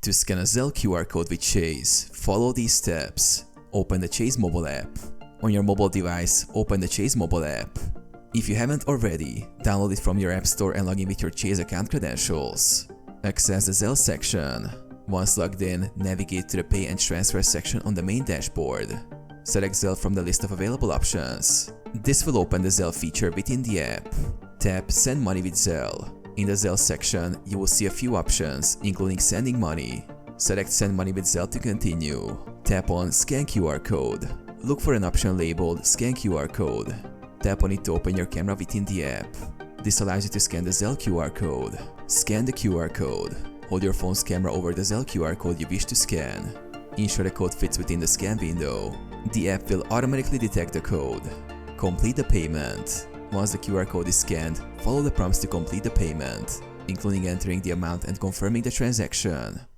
To scan a Zelle QR code with Chase, follow these steps. Open the Chase mobile app. On your mobile device, open the Chase mobile app. If you haven't already, download it from your app store and log in with your Chase account credentials. Access the Zelle section. Once logged in, navigate to the Pay and Transfer section on the main dashboard. Select Zelle from the list of available options. This will open the Zelle feature within the app. Tap Send Money with Zelle. In the Zelle section, you will see a few options, including sending money. Select Send Money with Zelle to continue. Tap on Scan QR Code. Look for an option labeled Scan QR Code. Tap on it to open your camera within the app. This allows you to scan the Zelle QR code. Scan the QR code. Hold your phone's camera over the Zelle QR code you wish to scan. Ensure the code fits within the scan window. The app will automatically detect the code. Complete the payment. Once the QR code is scanned, follow the prompts to complete the payment, including entering the amount and confirming the transaction.